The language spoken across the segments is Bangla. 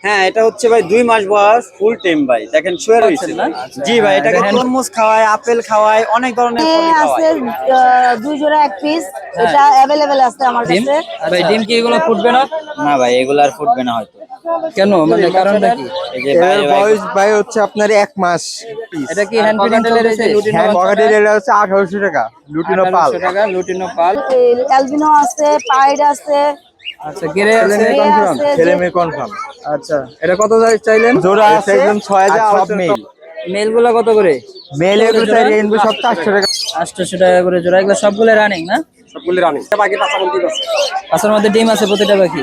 হ্যাঁ, এটা হচ্ছে ভাই 2 মাস বয়স, ফুল টেম ভাই। দেখেন শুয়ে রয়েছে না? ভাই। আচ্ছা, জি ভাই, এটাকে দেখেন। তরমুজ খাওয়ায়, আপেল খাওয়ায়, অনেক ধরনের ফল আছে খাওয়ায়। 2 জোড়া 1 পিস। হ্যাঁ। এটা অ্যাভেলেবেল আছে আমার ডিম কাছে। ভাই, ডিম কি এগুলো ফুটবে না? না ভাই, এগুলো আর ফুটবে না হয়তো। কেন, মানে কারণটা কি? এই যে এর বাইরে বয়স ভাই হচ্ছে আপনার 1 মাস পিস। এটা কি হ্যান্ড ফিডিং চলতেছে? লুটিনো হ্যাঁ, বাচ্চাটা পকেটের এটা হচ্ছে 1800 টাকা লুটিনো পাল। 1800 টাকা লুটিনো পাল। অ্যালবিনো আছে, পাইড আছে, আচ্ছা, গেরে ছেলে আছে। মেয়ে মেয়ে কনফার্ম, আছে, ছেলে মেয়ে কনফার্ম। আচ্ছা, এটা কত চাইলেন? জোড়া আছে একদম 6000 আর সব মেল। মেল গুলা কত করে? মেল এগুলো চাই রেইনবো সব 400 টাকা। 800 টাকা করে জোড়া। এগুলো সবগুলো রানিং না? সবগুলো রানিং। বাকি পাঁচা বলতে আছে। পাঁচের মধ্যে ডিম আছে প্রতিটা পাখি।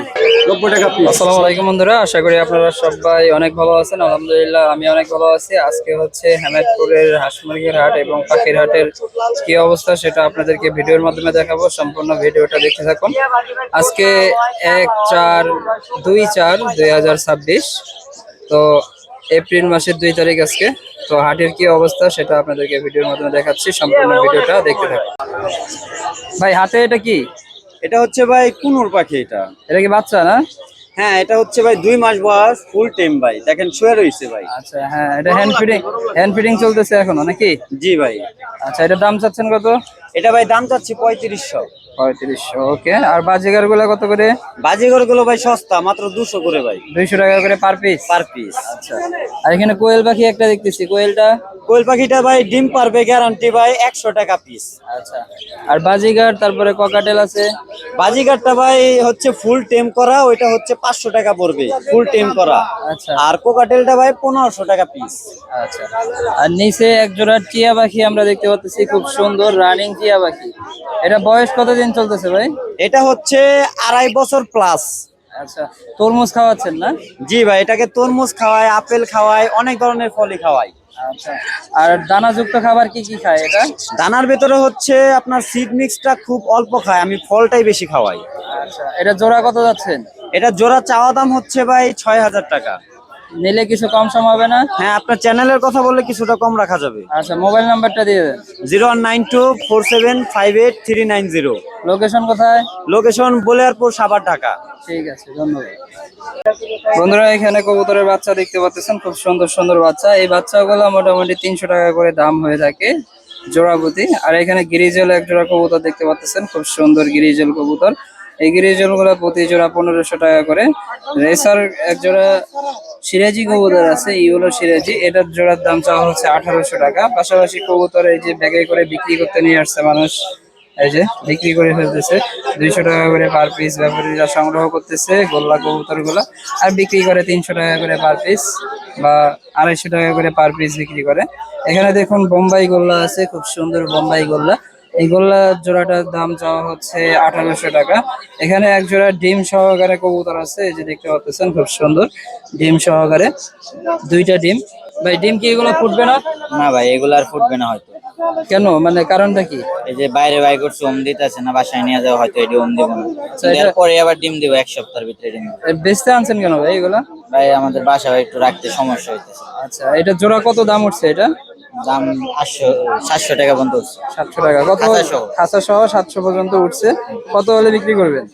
90 টাকা পিস। আসসালামু আলাইকুম বন্ধুরা, আশা করি আপনারা সবাই অনেক ভালো আছেন। আলহামদুলিল্লাহ আমি অনেক ভালো আছি। আজকে হচ্ছে হেমায়তপুরের হাঁস মুরগির হাট এবং পাখির হাটের কি অবস্থা সেটা আপনাদেরকে ভিডিওর মাধ্যমে দেখাবো। সম্পূর্ণ ভিডিওটা দেখতে থাকুন। আজকে 1/4/2026, তো এপ্রিল মাসের 2 তারিখ আজকে। তো হাটের কি অবস্থা সেটা আপনাদেরকে ভিডিওর মাধ্যমে দেখাচ্ছি, সম্পূর্ণ ভিডিওটা দেখতে থাকুন। ভাই, হাতে এটা কি? এটা হচ্ছে ভাই কুনুর পাখি এটা। এটা কি বাচ্চা না? হ্যাঁ, এটা হচ্ছে ভাই 2 মাস বয়স, ফুল টেম ভাই। দেখেন শুয়ে রয়েছে ভাই। আচ্ছা, হ্যাঁ, এটা হ্যান্ড ফিডিং চলতেছে এখন নাকি? জি ভাই। আচ্ছা, এটার দাম চাচ্ছেন কত? এটা ভাই দাম চাচ্ছি 3500। 3500। ওকে। আর বাজিগার গুলা কত করে? বাজিঘর গুলো ভাই সস্তা, মাত্র 200 করে ভাই, 200 টাকা করে পার পিস। Per piece. আচ্ছা। আর এখানে কোয়েল পাখি একটা দেখতেছি, কোয়েলটা? কোয়েল পাখিটা ভাই ডিম পারবে গ্যারান্টি ভাই, 100 টাকা পিস। আচ্ছা। আর বাজিগার, তারপরে ককাটেল আছে? বাজিঘরটা ভাই হচ্ছে ফুল টেম করা, ওইটা হচ্ছে 500 টাকা পড়বে, ফুল টেম করা। আচ্ছা। আর কোকাটেলটা ভাই 1500 টাকা পিস। আচ্ছা। আর নিচে এক জোড়া টিয়া পাখি আমরা দেখতে পাচ্ছি, খুব সুন্দর রানিং টিয়া পাখি। এটা বয়স কতদিন চলতেছে ভাই? এটা হচ্ছে 2.5 বছর প্লাস। আচ্ছা। তরমুজ খাওয়াচ্ছেন না? জি ভাই, এটাকে তরমুজ খাওয়ায়, আপেল খাওয়ায়, অনেক ধরনের ফলই খাওয়ায়। আচ্ছা। আর দানাযুক্ত খাবার কি কি খায় এটা? দানার ভেতরে হচ্ছে আপনার সিড মিক্সটা খুব অল্প খায়, আমি ফলটাই বেশি খাওয়াই। আচ্ছা। এটা জোড়া কত যাচ্ছেন? এটা জোড়া চাওয়া দাম হচ্ছে ভাই 6000 টাকা। নিলে কিছু কম সম হবে না? হ্যাঁ, আপনার চ্যানেলের কথা বললে কিছুটা কম রাখা যাবে। আচ্ছা, মোবাইল নাম্বারটা দিয়ে দেন। 0192475830। লোকেশন কোথায়? লোকেশন বলিয়ারপুর, সাভার, ঢাকা। ঠিক আছে, ধন্যবাদ। বন্ধুরা, এখানে কবুতরের বাচ্চা দেখতে পাচ্ছেন, খুব সুন্দর সুন্দর বাচ্চা। এই বাচ্চাগুলো মোটামুটি 300 টাকা করে দাম হয়ে থাকে জোড়া প্রতি। আর এখানে গিরিজল এক জোড়া কবুতর দেখতে পাচ্ছেন, খুব সুন্দর গিরিজল কবুতর। এই গিরিজল গুলা প্রতি জোড়া 1500 টাকা করে। রেসার এক জোড়া সিরাজি কবুতর আছে, ইউলো সিরাজি, এটার জোড়ার দাম চাওয়া হচ্ছে 1800 টাকা। পাশাপাশি কবুতর এই যে ব্যাগে করে বিক্রি করতে নিয়ে আসছে মানুষ, এই যে বিক্রি করে ফেলতেছে 200 টাকা করে পার পিস। ব্যাপারীরা সংগ্রহ করতেছে গোল্লা কবুতর গুলা, আর বিক্রি করে 300 টাকা করে পার পিস বা 250 টাকা করে পার পিস বিক্রি করে। এখানে দেখুন বোম্বাই গোল্লা আছে, খুব সুন্দর বোম্বাই গোল্লা। এই গোল্লা জোড়াটার দাম চাওয়া হচ্ছে 1800 টাকা। এখানে এক জোড়া ডিম সহকারে কবুতর আছে, এই যে দেখতে পাচ্ছেন, খুব সুন্দর ডিম সহকারে, 2টা ডিম। ভাই, ডিম কি এগুলো ফুটবে না? না ভাই, এগুলো আর ফুটবে না হয়তো। কেন, মানে কারণটা কি? এই যে বাইরে বাই করছে, ওম দিতেছে না, বাসায় নিয়ে যাওয়া, হয়তো এটি ওম দিব না। এটা- এরপরে আবার ডিম দিব 1 সপ্তাহের ভিতরে ডিম দিব। বেচতে আনছেন কেন ভাই এগুলা? ভাই আমাদের বাসায় একটু রাখতে সমস্যা হইতেছে। আচ্ছা, এটা জোড়া কত দাম উঠছে? এটা দাম 700 টাকা পর্যন্ত হচ্ছে। 700 টাকা। কত? খাঁচা সহ। খাঁচা সহ 700 পর্যন্ত উঠছে। কত হলে বিক্রি করবেন?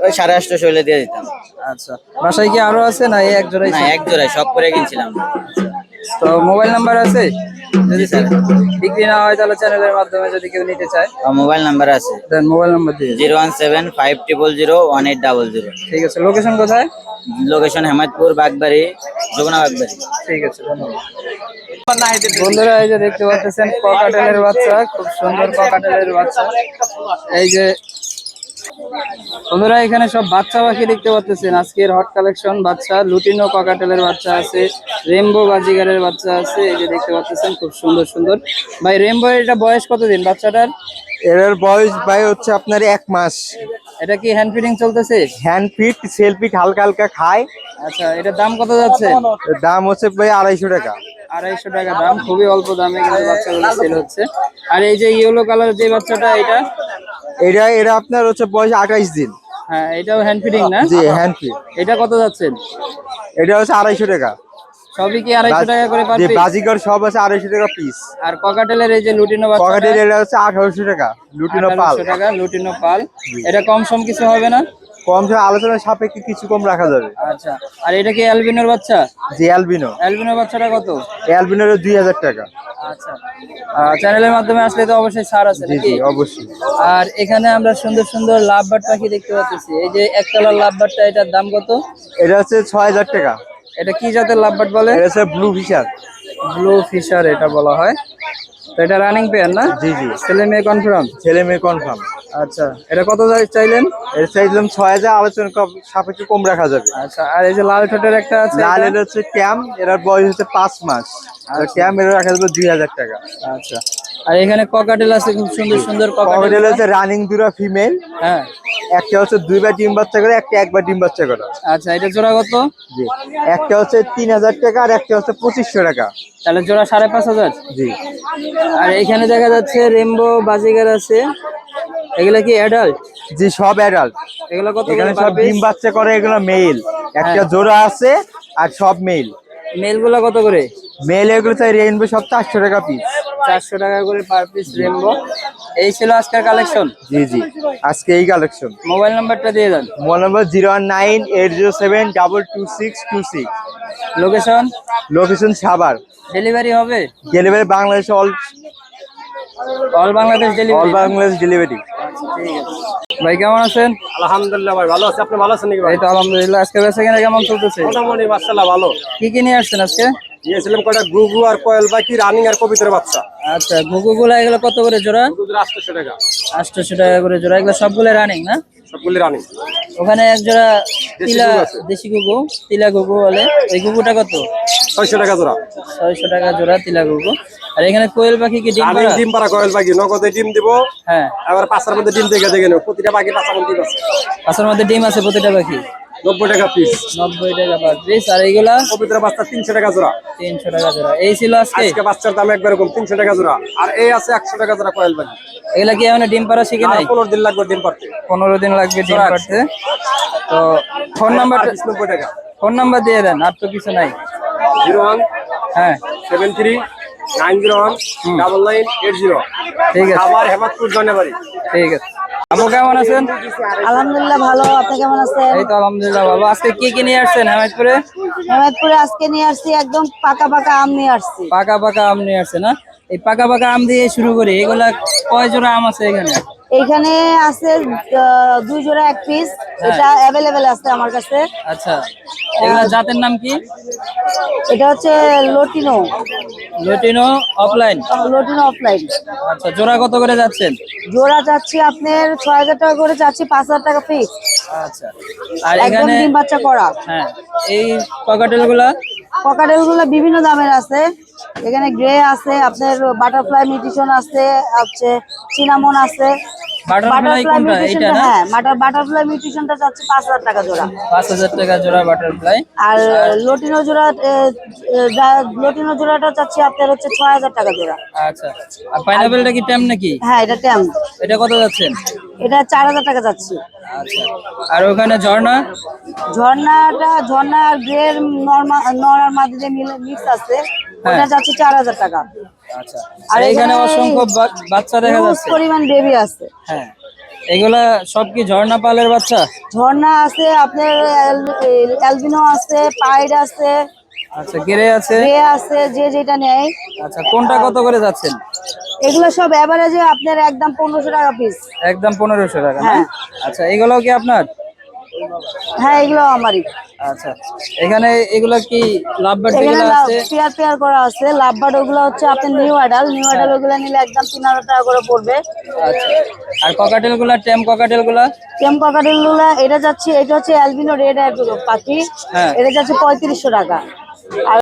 ওই 850 হলে দিয়ে দিতাম। আচ্ছা। বাসায় কি আরো আছে না এই এক জোড়াই? না, এক জোড়ায় সব করে কিনছিলাম। তো মোবাইল নাম্বার আছে? যদি জি স্যার। বিক্রি না হয় তাহলে চ্যানেলের মাধ্যমে যদি কেউ নিতে চায়, মোবাইল নাম্বার আছে দেন মোবাইল নাম্বার দিয়ে দিন। 0175001801800। ঠিক আছে। লোকেশন কোথায়? লোকেশন হেমায়তপুর, বাগবাড়ি, যমুনা বাগবাড়ি। ঠিক আছে, ধন্যবাদ। বন্ধুরা, এই যে দেখতে পাচ্ছেন ককাটেলের বাচ্চা, খুব সুন্দর ককাটেলের বাচ্চা। এই যে বন্ধুরা, এখানে সব বাচ্চা পাখি দেখতে পাচ্ছেন, আজকের হট কালেকশন বাচ্চা। লুটিনো ককাটেলের বাচ্চা আছে, রেমবো বাজিগারের বাচ্চা আছে, এই যে দেখতে পাচ্ছেন, খুব সুন্দর সুন্দর। ভাই, রেমবো এটা বয়স কতদিন বাচ্চাটার? এর বয়স ভাই হচ্ছে আপনার 1 মাস। এটা কি হ্যান্ড ফিডিং চলতেছে? হ্যান্ড ফিট, সেলফি হালকা হালকা খায়। আচ্ছা, এটার দাম কত যাচ্ছে? এর দাম হচ্ছে ভাই 250 টাকা। 250 টাকা দাম, খুবই অল্প দামে কিন্তু বাচ্চাগুলো সেল হচ্ছে। আর এই যে ইয়েলো কালার যে বাচ্চাটা, এটা এটা আপনার হচ্ছে বয়স 28 দিন। হ্যাঁ, এটাও হ্যান্ড ফিডিং না? জি, হ্যান্ড ফিট। এটা কত যাচ্ছেন? এটা হচ্ছে 250 টাকা। সবই কি 250 টাকা করে পার যে পিস? বাজিকর সব আছে 250 টাকা পিস। আর ককাটেলের এই যে লুটিনো বাচ্চাটা? পকেটের এটা হচ্ছে 1800 টাকা লুটিনো পাল। 1800 টাকা লুটিনো পাল। এটা কম সম কিছু হবে না? কম সে আলোচনার সাপেক্ষে কিছু কম রাখা যাবে। আচ্ছা, আর এটা কি অ্যালবিনোর বাচ্চা? জি অ্যালবিনো। অ্যালবিনোর বাচ্চাটা কত? অ্যালবিনোর 2000 টাকা। আচ্ছা, চ্যানেলের মাধ্যমে আসলে তো অবশ্যই ছাড় আছে জি নাকি? জি অবশ্যই। আর এখানে আমরা সুন্দর সুন্দর লাভবার্ড পাখি দেখতে পাচ্ছি। এই যে এক কালার লাভবার্ডটা, এটার দাম কত? এটা হচ্ছে 6000 টাকা। এটা কি জাতের লাভবার্ড বলে? এটা হচ্ছে ব্লু ফিশার। ব্লু ফিশার এটা বলা হয়। তো এটা রানিং পেয়ার না? জি জি ছেলে মেয়ে কনফার্ম? ছেলে মেয়ে কনফার্ম। আচ্ছা, এটা কত চাইলেন? এটা চাইছিলাম 6000, আলোচনা সাপেক্ষে কম রাখা যাবে। আচ্ছা, আর এই যে লাল ঠোঁটের একটা আছে, লাল এটা? এটা হচ্ছে ক্যাম, এর বয়স হচ্ছে 5 মাস। আর ক্যাম এর রাখা যাবে 2000 টাকা। আচ্ছা, আর এখানে ককাটেল আছে, খুব সুন্দর সুন্দর ককাটেল ককাটেল। হচ্ছে রানিং দুরা ফিমেল। হ্যাঁ, একটা হচ্ছে 2বার ডিম বাচ্চা করে, একটা একবার ডিম বাচ্চা করে। আচ্ছা, এটা জোড়া কত? জি, একটা হচ্ছে 3000 টাকা আর একটা হচ্ছে 2500 টাকা। তাহলে জোড়া 5500। জি আর এখানে দেখা যাচ্ছে রেইনবো বাজিগার আছে, এগুলা কি অ্যাডাল্ট? জি সব অ্যাডাল্ট। এগুলা কত এখানে করে সব পার পিস? ডিম বাচ্চা করে, এগুলো মেল। একটা হ্যাঁ। জোড়া আছে আর সব মেল। মেলগুলা কত করে? মেল এগুলো চাই রেইনবো সব 400 টাকা পিস। 400 টাকা করে পার পিস রেইনবো। এই ছিল আজকের কালেকশন। জি জি আজকে এই কালেকশন। মোবাইল নাম্বারটা দিয়ে দেন। Mobile number 01980726226। Location? Location Savar. Delivery হবে? Delivery Bangladesh all Bangladesh all delivery? Bangladesh delivery. ঠিক আছে ভাই, কেমন আছেন? আলহামদুলিল্লাহ ভাই, ভালো আছে। আপনি ভালো আছেন নাকি ভাই? এই তো আলহামদুলিল্লাহ। আজকে বেচা কেনা কেমন চলতেছে? মোটামুটি মাশাআল্লাহ ভালো। কি কি নিয়ে আসছেন আজকে? নিয়েছিলাম কয়টা গুগু আর কোয়েল পাখি, রানিং আর কবিতরের বাচ্চা। আচ্ছা, ঘুঘুগুলা এগুলো কত করে জোড়া? গুগুদের 800 টাকা, 800 টাকা করে জোড়া। এগুলো সবগুলো রানিং না? সবগুলি রানিং। ওখানে এক জোড়া দেশি তিলা, ঘুঘু আছে। দেশি ঘুঘু, তিলা ঘুঘু বলে। ওই ঘুঘুটা কত? 600 টাকা জোড়া। 600 টাকা জোড়া তিলা ঘুঘু। আর এখানে কোয়েল পাখি কি ডিম রানিং পাড়া? ডিম পাড়া কোয়েল পাখি, নগদে ডিম দিব। হ্যাঁ, আবার পাঁচের মধ্যে ডিম দেখে দেখে নেব। প্রতিটা পাখি 5 মণ ডিম আছে। পাঁচের মধ্যে ডিম আছে প্রতিটা পাখি? 90 টাকা পিস। 90 টাকা পার পিস। আর এইগুলা কবিতরের বাচ্চা 300 টাকা জোড়া। 300 টাকা জোড়া। এই ছিল আজকে। আজকে বাচ্চার দাম একবার এরকম 300 টাকা জোড়া। আর এই আছে 100 টাকা জোড়া কোয়েল পাখি। এগুলা কি এখন ডিম পাড়া শিখে আর নাই? 15 দিন লাগবে ডিম পাড়তে। 15 দিন লাগবে ডিম জোড়া পাড়তে। তো ফোন নাম্বার, 90 টাকা। ফোন নাম্বার দিয়ে দেন, আর তো কিছু নাই। 01 হ্যাঁ, 73 901 9980। ঠিক আছে, আবার হেমাদপুর জনেবাড়ি। ঠিক আছে। আপু কেমন আছেন? আলহামদুলিল্লাহ ভালো। আপনি কেমন আছেন? এই তো আলহামদুলিল্লাহ ভালো। আজকে কি কি নিয়ে আসছেন হেমায়তপুরে? হেমায়তপুরে আজকে নিয়ে আসছি একদম পাকা পাকা আম নিয়ে আসছি। পাকা পাকা আম নিয়ে আসছে না? এই পাকা পাকা আম দিয়ে শুরু করি। এগুলা কয় জোড়া আম আছে এখানে? এইখানে আছে 2 জোড়া 1 পিস। এটা অ্যাভেলেবেল আছে আমার কাছে। আচ্ছা, এগুলা জাতের নাম কি? এটা হচ্ছে লটিনো। লটিনো অফলাইন? লটিনো অফলাইন। আচ্ছা, জোড়া কত করে যাচ্ছেন? জোড়া চাচ্ছি আপনার 6000 টাকা করে চাচ্ছি, 5000 টাকা ফিক্স। আচ্ছা, আর একদম এখানে ডিম বাচ্চা করা। হ্যাঁ, এই ককাটেল গুলা? ককাটেল গুলো বিভিন্ন দামের আছে। এখানে গ্রে আছে, আপনার বাটারফ্লাই মিউটেশন আছে, হচ্ছে সিনামন আছে। বাটারফ্লাই কোনটা? এইটা না? হ্যাঁ, বাটারফ্লাই মিউটেশনটা চাচ্ছি 5000 টাকা জোড়া। 5000 টাকা জোড়া বাটারফ্লাই। আর লটিনো জোড়াটা চাচ্ছি আপনার হচ্ছে 6000 টাকা জোড়া। আচ্ছা, আর পাইনাপেলটা কি টেম নাকি? হ্যাঁ, এটা ট্যাম। এটা কত যাচ্ছেন? এটা 4000 টাকা যাচ্ছে। আচ্ছা, আর ওখানে ঝর্ণা? ঝর্ণা আর গ্রে নর মাঝে মিক্স আছে, ওটা যাচ্ছে 4000 টাকা। আচ্ছা, আর আর এখানে এখানে অসংখ্য বাচ্চা দেখা হিউজ যাচ্ছে। পরিমাণ বেবি আছে। হ্যাঁ, এগুলা সব কি ঝর্ণা পালের বাচ্চা? ঝর্ণা আছে, আপনার অ্যালবিনো আছে, পাইড আছে, আচ্ছা, গেরে আছে। গ্রে আছে, যে যেটা নেয়। আচ্ছা, কোনটা কত করে যাচ্ছেন? এগুলো সব এভারেজে আপনার একদম 1500 টাকা পিস। একদম 1500 টাকা না? হ্যাঁ। আচ্ছা, এগুলো কি আপনার? হ্যাঁ, এগুলো আমারই। আচ্ছা, এখানে এগুলা কি লাভবার্ড এখানে যেগুলো আছে? পেয়ার করা আছে। লাভবার্ড ওগুলো হচ্ছে আপনার নিউ অ্যাডাল ওগুলো নিলে একদম 3000 টাকা করে পড়বে। আচ্ছা, আর ককাটেল গুলা, টেম ককাটেল গুলা? টেম ককাটেল গুলো এটা হচ্ছে অ্যালবিনো রেড পাখি। হ্যাঁ। এটা যাচ্ছে 3500 টাকা। আর